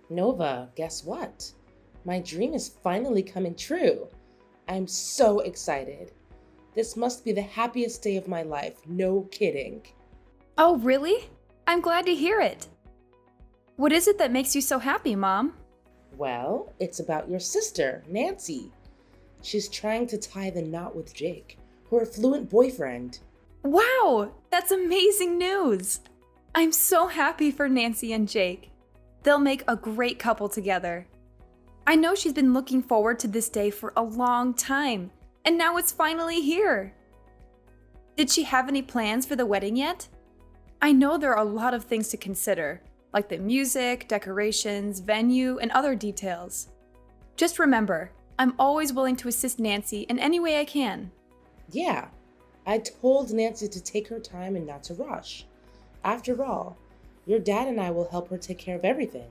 Nova, guess what? My dream is finally coming true. I'm so excited. This must be the happiest day of my life, no kidding. Oh, really? I'm glad to hear it. What is it that makes you so happy, Mom? Well, it's about your sister, Nancy. She's trying to tie the knot with Jake, her affluent boyfriend. Wow, that's amazing news! I'm so happy for Nancy and Jake. They'll make a great couple together. I know she's been looking forward to this day for a long time, and now it's finally here. Did she have any plans for the wedding yet? I know there are a lot of things to consider, like the music, decorations, venue, and other details. Just remember, I'm always willing to assist Nancy in any way I can. Yeah, I told Nancy to take her time and not to rush. After all, your dad and I will help her take care of everything.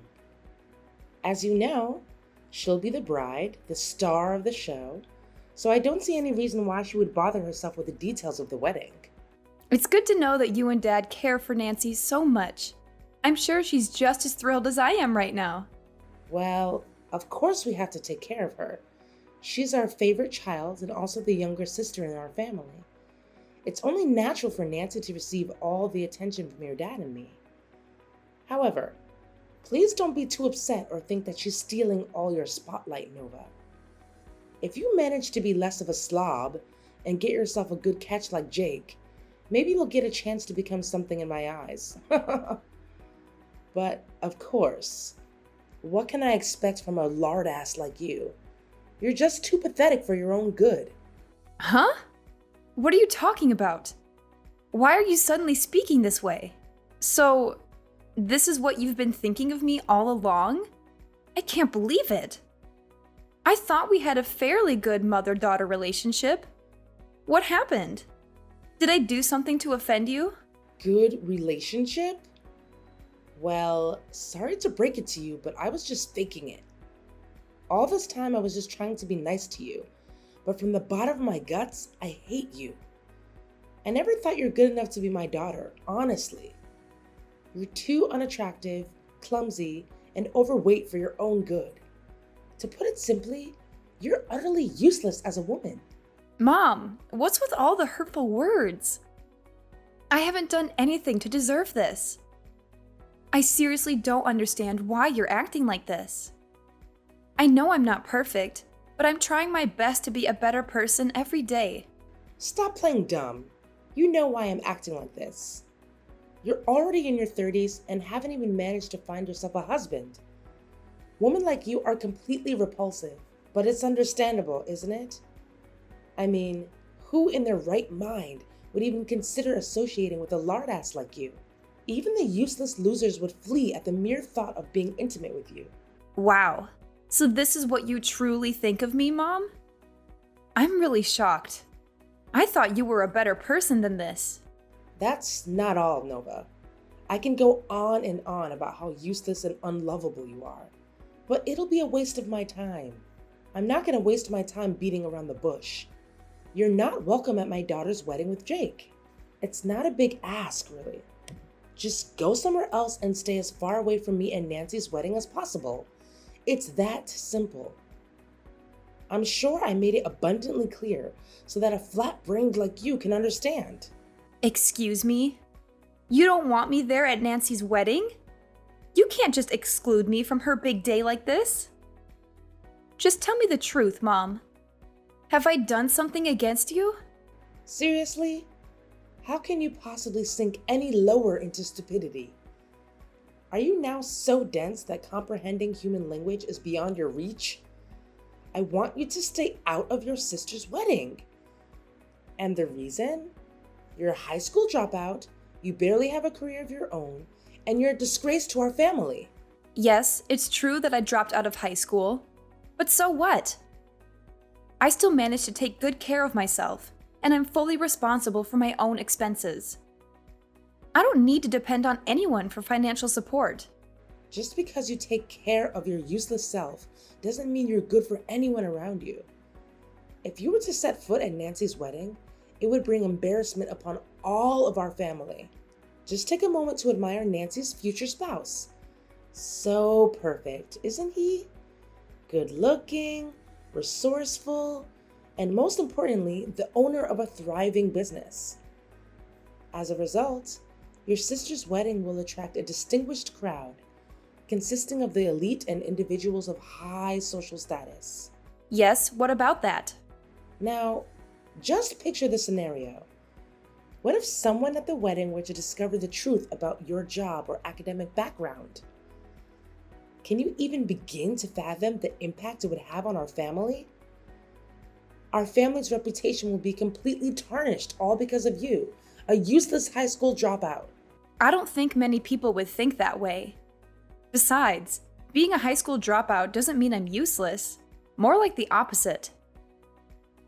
As you know, she'll be the bride, the star of the show, so I don't see any reason why she would bother herself with the details of the wedding. It's good to know that you and Dad care for Nancy so much. I'm sure she's just as thrilled as I am right now. Well, of course we have to take care of her. She's our favorite child and also the younger sister in our family. It's only natural for Nancy to receive all the attention from your dad and me. However, please don't be too upset or think that she's stealing all your spotlight, Nova. If you manage to be less of a slob and get yourself a good catch like Jake, maybe you'll get a chance to become something in my eyes. But, of course, what can I expect from a lard ass like you? You're just too pathetic for your own good. Huh? What are you talking about? Why are you suddenly speaking this way? So, this is what you've been thinking of me all along? I can't believe it. I thought we had a fairly good mother-daughter relationship. What happened? Did I do something to offend you? Good relationship? Well, sorry to break it to you, but I was just faking it. All this time I was just trying to be nice to you, but from the bottom of my guts, I hate you. I never thought you're good enough to be my daughter, honestly. You're too unattractive, clumsy, and overweight for your own good. To put it simply, you're utterly useless as a woman. Mom, what's with all the hurtful words? I haven't done anything to deserve this. I seriously don't understand why you're acting like this. I know I'm not perfect, but I'm trying my best to be a better person every day. Stop playing dumb. You know why I'm acting like this. You're already in your 30s and haven't even managed to find yourself a husband. Women like you are completely repulsive, but it's understandable, isn't it? I mean, who in their right mind would even consider associating with a lard ass like you? Even the useless losers would flee at the mere thought of being intimate with you. Wow. So this is what you truly think of me, Mom? I'm really shocked. I thought you were a better person than this. That's not all, Nova. I can go on and on about how useless and unlovable you are, but it'll be a waste of my time. I'm not going to waste my time beating around the bush. You're not welcome at my daughter's wedding with Jake. It's not a big ask, really. Just go somewhere else and stay as far away from me and Nancy's wedding as possible. It's that simple. I'm sure I made it abundantly clear so that a flat-brained like you can understand. Excuse me? You don't want me there at Nancy's wedding? You can't just exclude me from her big day like this. Just tell me the truth, Mom. Have I done something against you? Seriously? How can you possibly sink any lower into stupidity? Are you now so dense that comprehending human language is beyond your reach? I want you to stay out of your sister's wedding. And the reason? You're a high school dropout, you barely have a career of your own, and you're a disgrace to our family. Yes, it's true that I dropped out of high school. But so what? I still managed to take good care of myself, and I'm fully responsible for my own expenses. I don't need to depend on anyone for financial support. Just because you take care of your useless self doesn't mean you're good for anyone around you. If you were to set foot at Nancy's wedding, it would bring embarrassment upon all of our family. Just take a moment to admire Nancy's future spouse. So perfect, isn't he? Good looking, resourceful, and most importantly, the owner of a thriving business. As a result, your sister's wedding will attract a distinguished crowd consisting of the elite and individuals of high social status. Yes, what about that? Now, just picture the scenario. What if someone at the wedding were to discover the truth about your job or academic background? Can you even begin to fathom the impact it would have on our family? Our family's reputation will be completely tarnished, all because of you, a useless high school dropout. I don't think many people would think that way. Besides, being a high school dropout doesn't mean I'm useless. More like the opposite.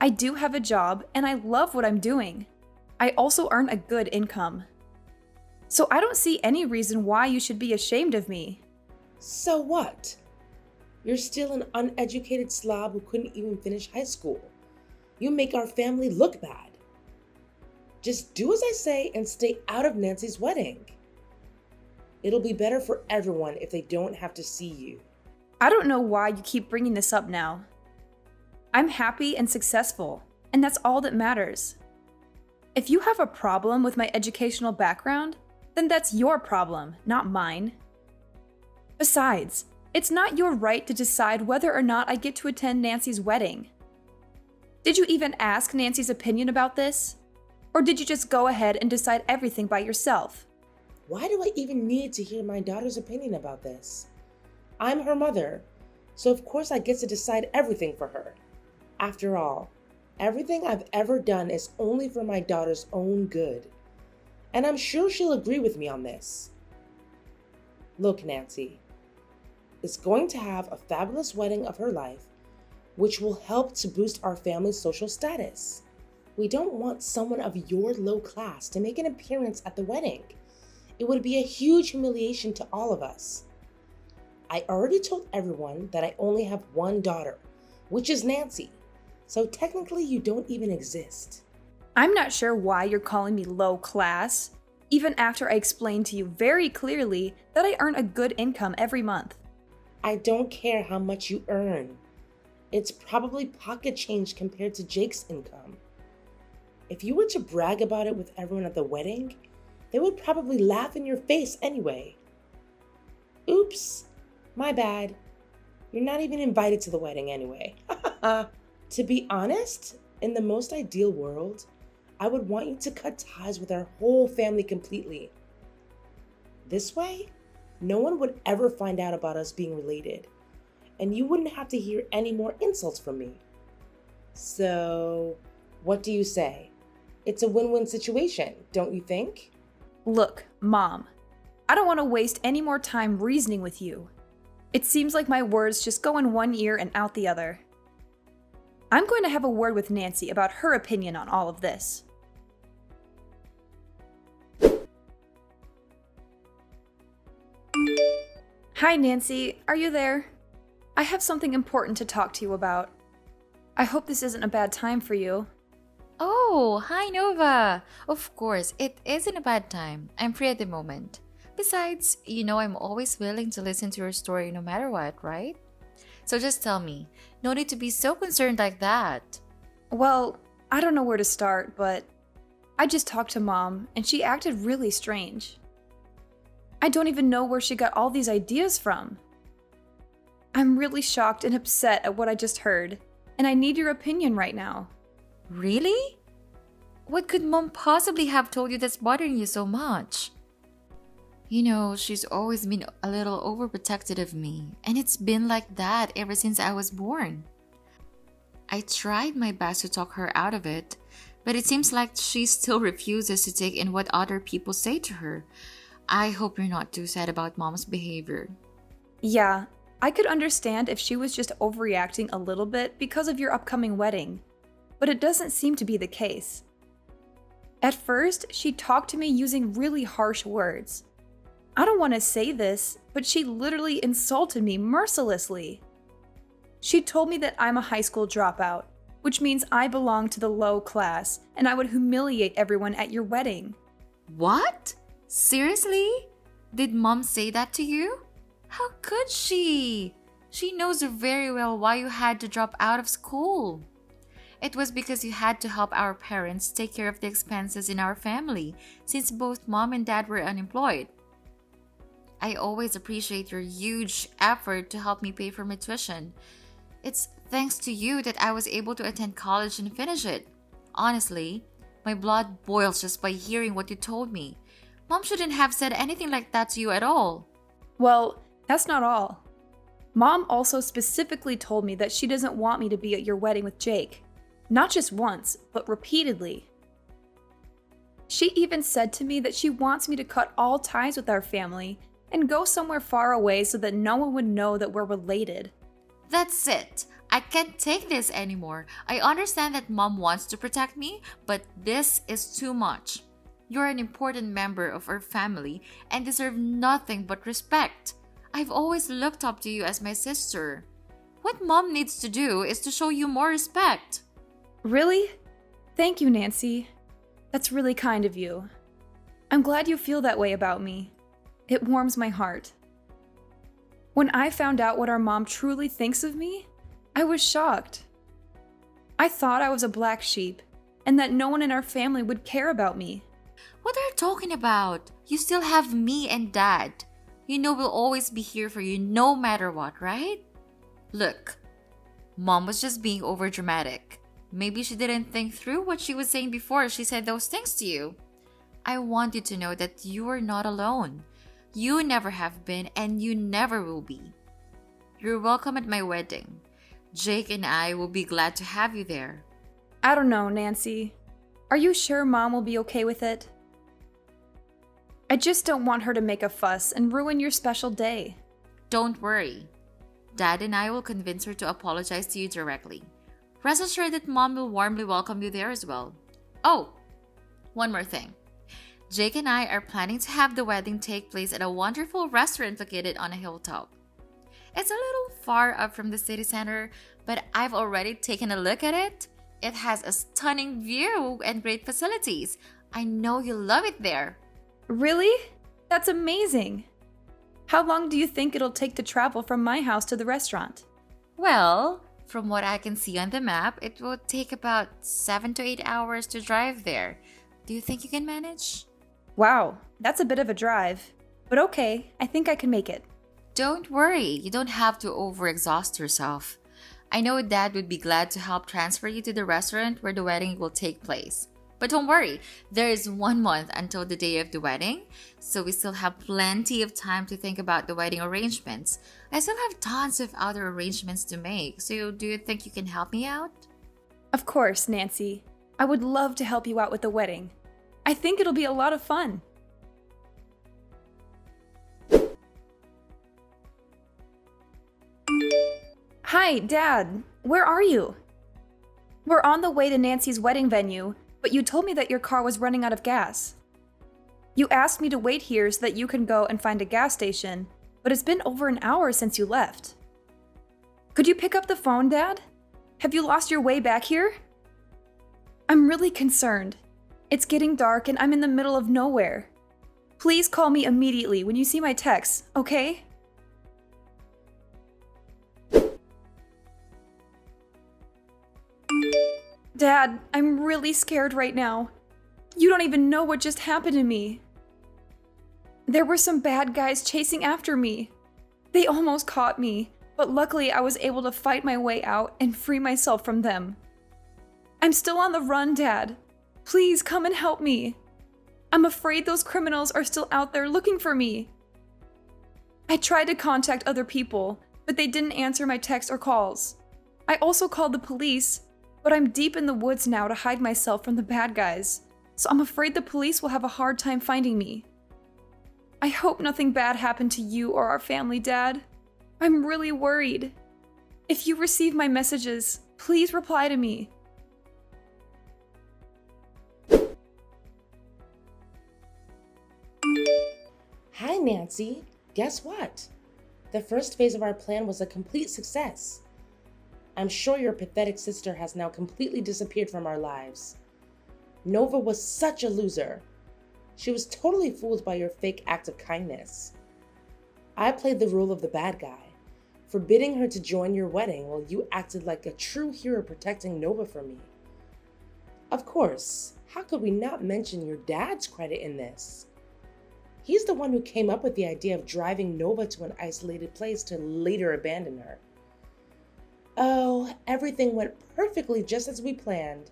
I do have a job and I love what I'm doing. I also earn a good income. So I don't see any reason why you should be ashamed of me. So what? You're still an uneducated slob who couldn't even finish high school. You make our family look bad. Just do as I say and stay out of Nancy's wedding. It'll be better for everyone if they don't have to see you. I don't know why you keep bringing this up now. I'm happy and successful, and that's all that matters. If you have a problem with my educational background, then that's your problem, not mine. Besides, it's not your right to decide whether or not I get to attend Nancy's wedding. Did you even ask Nancy's opinion about this? Or did you just go ahead and decide everything by yourself? Why do I even need to hear my daughter's opinion about this? I'm her mother, so of course I get to decide everything for her. After all, everything I've ever done is only for my daughter's own good. And I'm sure she'll agree with me on this. Look, Nancy is going to have a fabulous wedding of her life, which will help to boost our family's social status. We don't want someone of your low class to make an appearance at the wedding. It would be a huge humiliation to all of us. I already told everyone that I only have one daughter, which is Nancy. So technically you don't even exist. I'm not sure why you're calling me low class, even after I explained to you very clearly that I earn a good income every month. I don't care how much you earn. It's probably pocket change compared to Jake's income. If you were to brag about it with everyone at the wedding, they would probably laugh in your face anyway. Oops, my bad. You're not even invited to the wedding anyway. To be honest, in the most ideal world, I would want you to cut ties with our whole family completely. This way, no one would ever find out about us being related, and you wouldn't have to hear any more insults from me. So, what do you say? It's a win-win situation, don't you think? Look, Mom, I don't want to waste any more time reasoning with you. It seems like my words just go in one ear and out the other. I'm going to have a word with Nancy about her opinion on all of this. Hi, Nancy. Are you there? I have something important to talk to you about. I hope this isn't a bad time for you. Oh, hi Nova! Of course, it isn't a bad time. I'm free at the moment. Besides, you know I'm always willing to listen to your story no matter what, right? So just tell me, no need to be so concerned like that. Well, I don't know where to start, but I just talked to Mom, and she acted really strange. I don't even know where she got all these ideas from. I'm really shocked and upset at what I just heard, and I need your opinion right now. Really? What could Mom possibly have told you that's bothering you so much? You know, she's always been a little overprotective of me, and it's been like that ever since I was born. I tried my best to talk her out of it, but it seems like she still refuses to take in what other people say to her. I hope you're not too sad about Mom's behavior. Yeah, I could understand if she was just overreacting a little bit because of your upcoming wedding, but it doesn't seem to be the case. At first, she talked to me using really harsh words. I don't want to say this, but she literally insulted me mercilessly. She told me that I'm a high school dropout, which means I belong to the low class and I would humiliate everyone at your wedding. What? Seriously? Did Mom say that to you? How could she? She knows very well why you had to drop out of school. It was because you had to help our parents take care of the expenses in our family since both mom and dad were unemployed. I always appreciate your huge effort to help me pay for my tuition. It's thanks to you that I was able to attend college and finish it. Honestly, my blood boils just by hearing what you told me. Mom shouldn't have said anything like that to you at all. Well, that's not all. Mom also specifically told me that she doesn't want me to be at your wedding with Jake. Not just once, but repeatedly. She even said to me that she wants me to cut all ties with our family and go somewhere far away so that no one would know that we're related. That's it. I can't take this anymore. I understand that mom wants to protect me, but this is too much. You're an important member of our family and deserve nothing but respect. I've always looked up to you as my sister. What mom needs to do is to show you more respect. Really? Thank you, Nancy. That's really kind of you. I'm glad you feel that way about me. It warms my heart. When I found out what our mom truly thinks of me, I was shocked. I thought I was a black sheep and that no one in our family would care about me. What are you talking about? You still have me and dad. You know we'll always be here for you no matter what, right? Look, mom was just being overdramatic. Maybe she didn't think through what she was saying before she said those things to you. I want you to know that you are not alone. You never have been and you never will be. You're welcome at my wedding. Jake and I will be glad to have you there. I don't know, Nancy. Are you sure Mom will be okay with it? I just don't want her to make a fuss and ruin your special day. Don't worry. Dad and I will convince her to apologize to you directly. Rest assured that Mom will warmly welcome you there as well. Oh, one more thing. Jake and I are planning to have the wedding take place at a wonderful restaurant located on a hilltop. It's a little far up from the city center, but I've already taken a look at it. It has a stunning view and great facilities. I know you'll love it there. Really? That's amazing. How long do you think it'll take to travel from my house to the restaurant? Well, from what I can see on the map, it will take about 7 to 8 hours to drive there. Do you think you can manage? Wow, that's a bit of a drive. But okay, I think I can make it. Don't worry, you don't have to overexhaust yourself. I know Dad would be glad to help transfer you to the restaurant where the wedding will take place. But don't worry, there is 1 month until the day of the wedding, so we still have plenty of time to think about the wedding arrangements. I still have tons of other arrangements to make, so do you think you can help me out? Of course, Nancy. I would love to help you out with the wedding. I think it'll be a lot of fun. Hi, Dad. Where are you? We're on the way to Nancy's wedding venue, but you told me that your car was running out of gas. You asked me to wait here so that you can go and find a gas station, but it's been over an hour since you left. Could you pick up the phone, Dad? Have you lost your way back here? I'm really concerned. It's getting dark and I'm in the middle of nowhere. Please call me immediately when you see my texts, okay? Dad, I'm really scared right now. You don't even know what just happened to me. There were some bad guys chasing after me. They almost caught me, but luckily I was able to fight my way out and free myself from them. I'm still on the run, Dad. Please come and help me. I'm afraid those criminals are still out there looking for me. I tried to contact other people, but they didn't answer my texts or calls. I also called the police, but I'm deep in the woods now to hide myself from the bad guys, so I'm afraid the police will have a hard time finding me. I hope nothing bad happened to you or our family, Dad. I'm really worried. If you receive my messages, please reply to me. Hi, Nancy. Guess what? The first phase of our plan was a complete success. I'm sure your pathetic sister has now completely disappeared from our lives. Nova was such a loser. She was totally fooled by your fake act of kindness. I played the role of the bad guy, forbidding her to join your wedding while you acted like a true hero protecting Nova from me. Of course, how could we not mention your dad's credit in this? He's the one who came up with the idea of driving Nova to an isolated place to later abandon her. Oh, everything went perfectly just as we planned.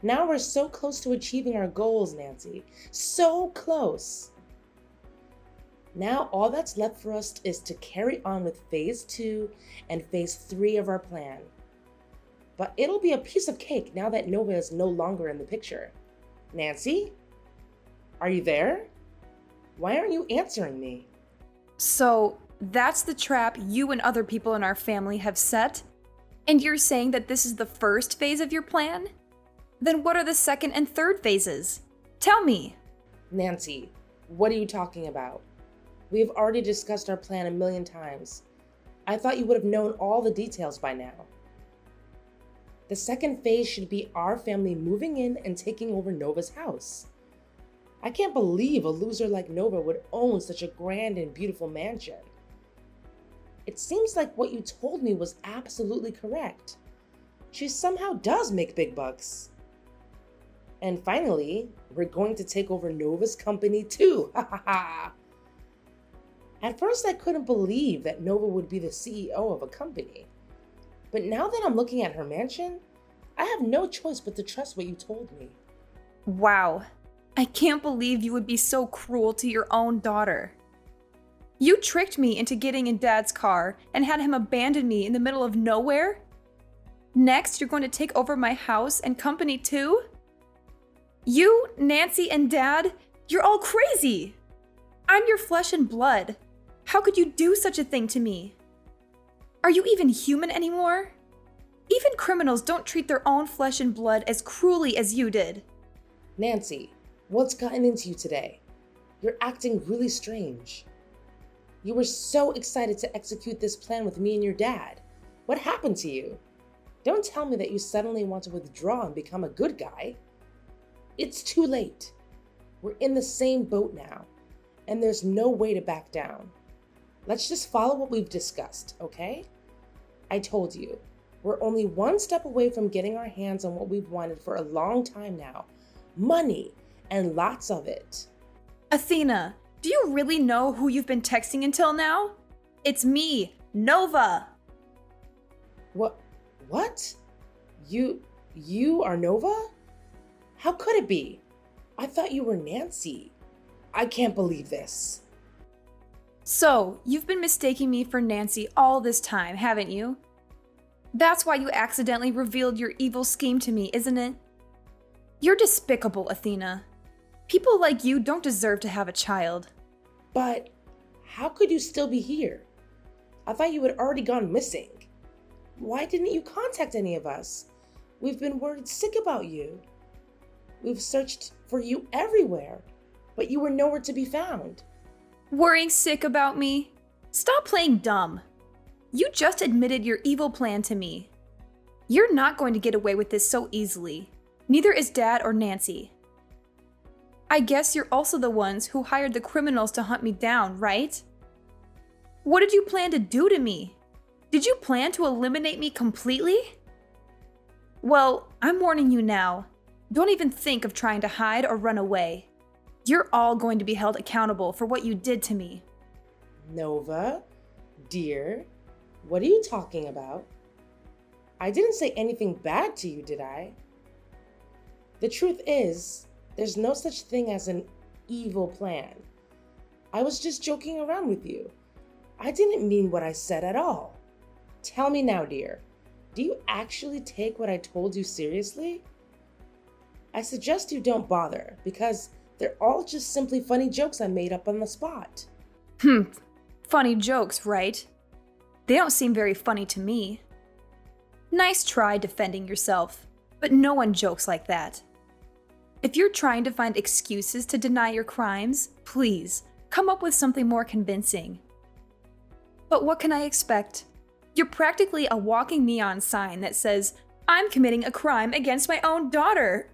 Now we're so close to achieving our goals, Nancy. So close. Now all that's left for us is to carry on with phase 2 and phase 3 of our plan. But it'll be a piece of cake now that Nova is no longer in the picture. Nancy? Are you there? Why aren't you answering me? So, that's the trap you and other people in our family have set? And you're saying that this is the first phase of your plan? Then what are the second and third phases? Tell me. Nancy, what are you talking about? We have already discussed our plan a million times. I thought you would have known all the details by now. The second phase should be our family moving in and taking over Nova's house. I can't believe a loser like Nova would own such a grand and beautiful mansion. It seems like what you told me was absolutely correct. She somehow does make big bucks. And finally, we're going to take over Nova's company too. Ha ha ha. At first, I couldn't believe that Nova would be the CEO of a company. But now that I'm looking at her mansion, I have no choice but to trust what you told me. Wow. I can't believe you would be so cruel to your own daughter. You tricked me into getting in Dad's car and had him abandon me in the middle of nowhere? Next, you're going to take over my house and company too? You, Nancy, and Dad, you're all crazy! I'm your flesh and blood. How could you do such a thing to me? Are you even human anymore? Even criminals don't treat their own flesh and blood as cruelly as you did. Nancy, what's gotten into you today? You're acting really strange. You were so excited to execute this plan with me and your dad. What happened to you? Don't tell me that you suddenly want to withdraw and become a good guy. It's too late. We're in the same boat now, and there's no way to back down. Let's just follow what we've discussed, okay? I told you, we're only one step away from getting our hands on what we've wanted for a long time now. Money, and lots of it. Athena, do you really know who you've been texting until now? It's me, Nova. What? You are Nova? How could it be? I thought you were Nancy. I can't believe this. So, you've been mistaking me for Nancy all this time, haven't you? That's why you accidentally revealed your evil scheme to me, isn't it? You're despicable, Athena. People like you don't deserve to have a child. But how could you still be here? I thought you had already gone missing. Why didn't you contact any of us? We've been worried sick about you. We've searched for you everywhere, but you were nowhere to be found. Worrying sick about me? Stop playing dumb. You just admitted your evil plan to me. You're not going to get away with this so easily. Neither is Dad or Nancy. I guess you're also the ones who hired the criminals to hunt me down, right? What did you plan to do to me? Did you plan to eliminate me completely? Well, I'm warning you now. Don't even think of trying to hide or run away. You're all going to be held accountable for what you did to me. Nova, dear, what are you talking about? I didn't say anything bad to you, did I? The truth is, there's no such thing as an evil plan. I was just joking around with you. I didn't mean what I said at all. Tell me now, dear, do you actually take what I told you seriously? I suggest you don't bother, because they're all just simply funny jokes I made up on the spot. Funny jokes, right? They don't seem very funny to me. Nice try defending yourself, but no one jokes like that. If you're trying to find excuses to deny your crimes, please, come up with something more convincing. But what can I expect? You're practically a walking neon sign that says, I'm committing a crime against my own daughter.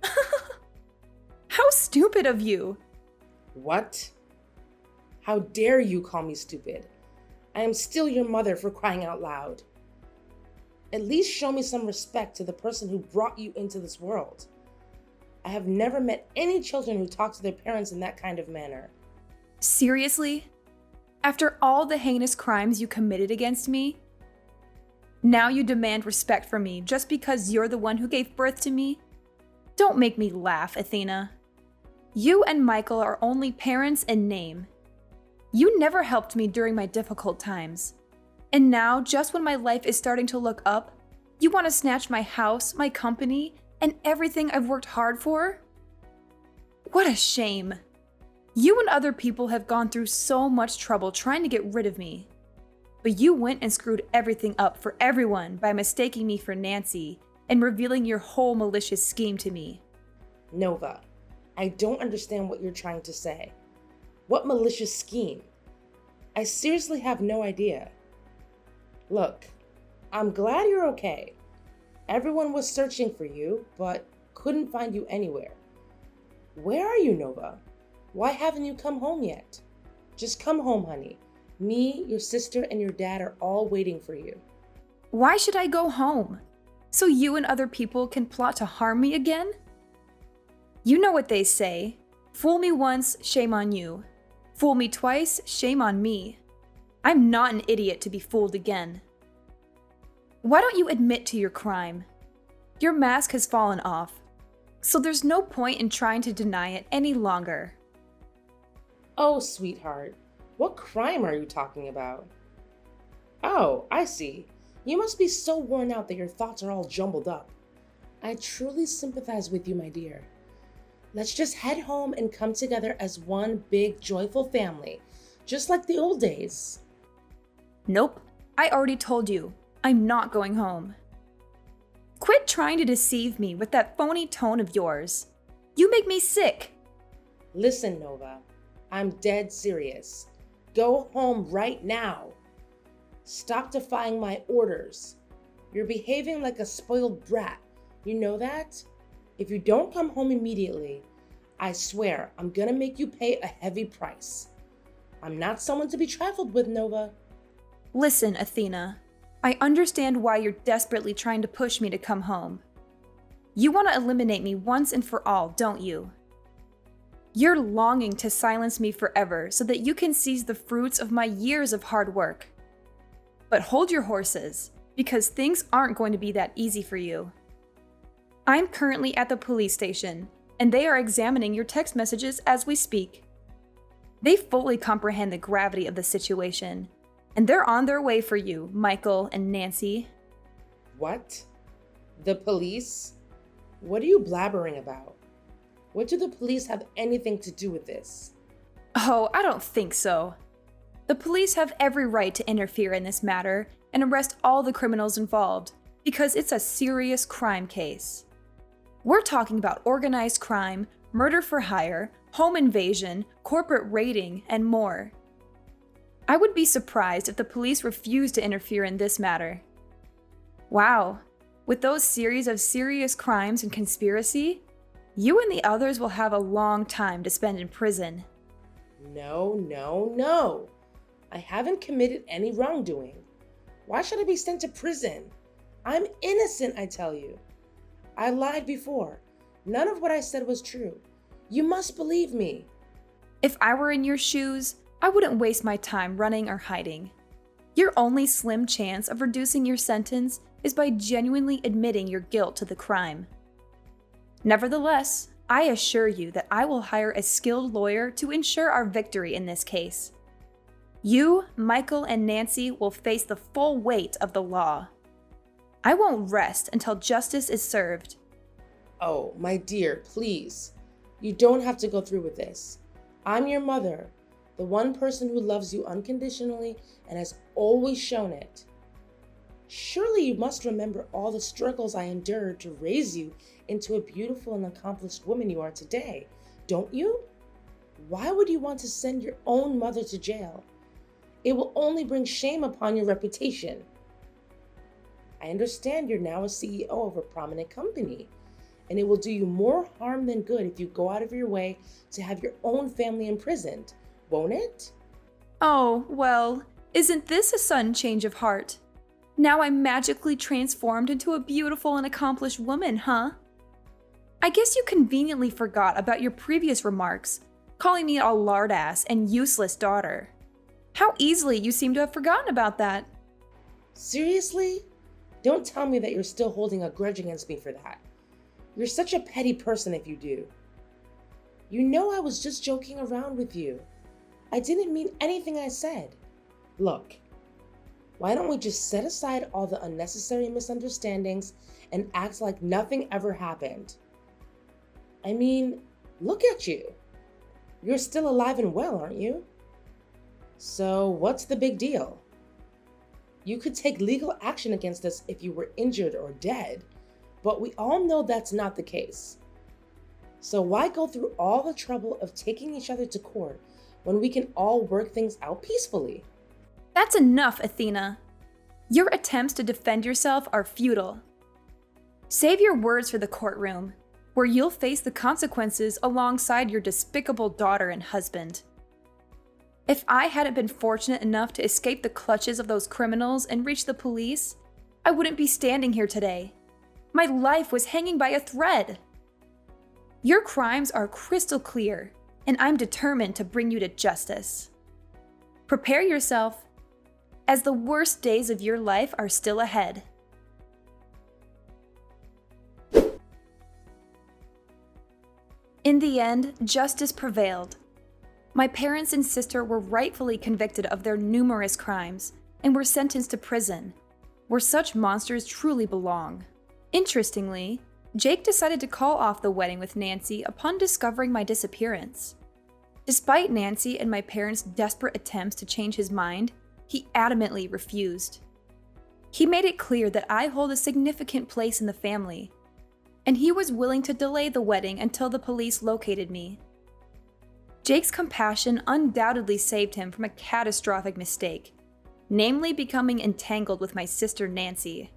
How stupid of you. What? How dare you call me stupid? I am still your mother, for crying out loud. At least show me some respect to the person who brought you into this world. I have never met any children who talk to their parents in that kind of manner. Seriously? After all the heinous crimes you committed against me? Now you demand respect from me just because you're the one who gave birth to me? Don't make me laugh, Athena. You and Michael are only parents in name. You never helped me during my difficult times. And now, just when my life is starting to look up, you want to snatch my house, my company, and everything I've worked hard for? What a shame. You and other people have gone through so much trouble trying to get rid of me. But you went and screwed everything up for everyone by mistaking me for Nancy and revealing your whole malicious scheme to me. Nova, I don't understand what you're trying to say. What malicious scheme? I seriously have no idea. Look, I'm glad you're okay. Everyone was searching for you, but couldn't find you anywhere. Where are you, Nova? Why haven't you come home yet? Just come home, honey. Me, your sister, and your dad are all waiting for you. Why should I go home? So you and other people can plot to harm me again? You know what they say. Fool me once, shame on you. Fool me twice, shame on me. I'm not an idiot to be fooled again. Why don't you admit to your crime? Your mask has fallen off, so there's no point in trying to deny it any longer. Oh, sweetheart, what crime are you talking about? Oh, I see. You must be so worn out that your thoughts are all jumbled up. I truly sympathize with you, my dear. Let's just head home and come together as one big, joyful family, just like the old days. Nope, I already told you. I'm not going home. Quit trying to deceive me with that phony tone of yours. You make me sick. Listen, Nova, I'm dead serious. Go home right now. Stop defying my orders. You're behaving like a spoiled brat. You know that? If you don't come home immediately, I swear I'm gonna make you pay a heavy price. I'm not someone to be trifled with, Nova. Listen, Athena. I understand why you're desperately trying to push me to come home. You want to eliminate me once and for all, don't you? You're longing to silence me forever so that you can seize the fruits of my years of hard work. But hold your horses, because things aren't going to be that easy for you. I'm currently at the police station, and they are examining your text messages as we speak. They fully comprehend the gravity of the situation, and they're on their way for you, Michael and Nancy. What? The police? What are you blabbering about? What do the police have anything to do with this? Oh, I don't think so. The police have every right to interfere in this matter and arrest all the criminals involved, because it's a serious crime case. We're talking about organized crime, murder for hire, home invasion, corporate raiding, and more. I would be surprised if the police refused to interfere in this matter. Wow, with those series of serious crimes and conspiracy, you and the others will have a long time to spend in prison. No. I haven't committed any wrongdoing. Why should I be sent to prison? I'm innocent, I tell you. I lied before. None of what I said was true. You must believe me. If I were in your shoes, I wouldn't waste my time running or hiding. Your only slim chance of reducing your sentence is by genuinely admitting your guilt to the crime. Nevertheless, I assure you that I will hire a skilled lawyer to ensure our victory in this case. You, Michael, and Nancy will face the full weight of the law. I won't rest until justice is served. Oh, my dear, please. You don't have to go through with this. I'm your mother, the one person who loves you unconditionally and has always shown it. Surely you must remember all the struggles I endured to raise you into a beautiful and accomplished woman you are today, don't you? Why would you want to send your own mother to jail? It will only bring shame upon your reputation. I understand you're now a CEO of a prominent company, and it will do you more harm than good if you go out of your way to have your own family imprisoned, won't it? Oh, well, isn't this a sudden change of heart? Now I'm magically transformed into a beautiful and accomplished woman, huh? I guess you conveniently forgot about your previous remarks, calling me a lardass and useless daughter. How easily you seem to have forgotten about that. Seriously? Don't tell me that you're still holding a grudge against me for that. You're such a petty person if you do. You know I was just joking around with you. I didn't mean anything I said. Look, why don't we just set aside all the unnecessary misunderstandings and act like nothing ever happened? I mean, look at you. You're still alive and well, aren't you? So what's the big deal? You could take legal action against us if you were injured or dead, but we all know that's not the case. So why go through all the trouble of taking each other to court when we can all work things out peacefully? That's enough, Athena. Your attempts to defend yourself are futile. Save your words for the courtroom, where you'll face the consequences alongside your despicable daughter and husband. If I hadn't been fortunate enough to escape the clutches of those criminals and reach the police, I wouldn't be standing here today. My life was hanging by a thread. Your crimes are crystal clear, and I'm determined to bring you to justice. Prepare yourself, as the worst days of your life are still ahead. In the end, justice prevailed. My parents and sister were rightfully convicted of their numerous crimes and were sentenced to prison, where such monsters truly belong. Interestingly, Jake decided to call off the wedding with Nancy upon discovering my disappearance. Despite Nancy and my parents' desperate attempts to change his mind, he adamantly refused. He made it clear that I hold a significant place in the family, and he was willing to delay the wedding until the police located me. Jake's compassion undoubtedly saved him from a catastrophic mistake, namely becoming entangled with my sister Nancy.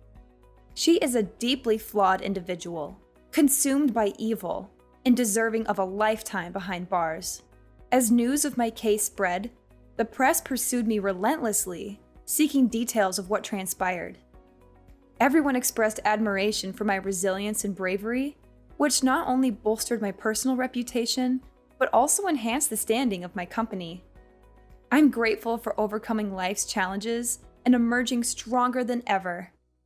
She is a deeply flawed individual, consumed by evil, and deserving of a lifetime behind bars. As news of my case spread, the press pursued me relentlessly, seeking details of what transpired. Everyone expressed admiration for my resilience and bravery, which not only bolstered my personal reputation, but also enhanced the standing of my company. I'm grateful for overcoming life's challenges and emerging stronger than ever.